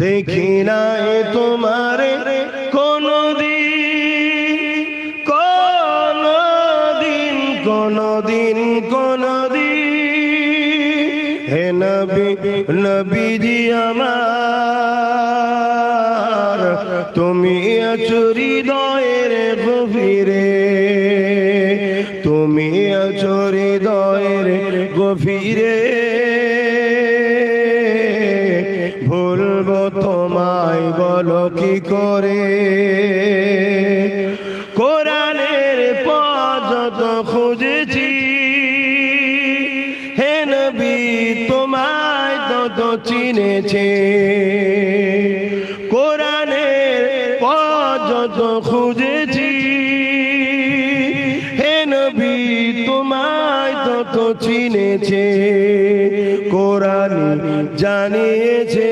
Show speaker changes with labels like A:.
A: দেখি নাই তোমার কোনদিন হে নবী নবীজি আমার তুমি আছো হৃদয়ের গভীরে, তুমি আছো হৃদয়ের গভীরে। ভুলবো তোমায় বলো কি করে, কোরআনের পথ যত খুঁজেছি হে নবী তোমায় তত চিনেছে। কোরআনের পথ যত খুঁজেছি হে নবী তোমায় তত চিনেছে। কোরআন জানিয়েছে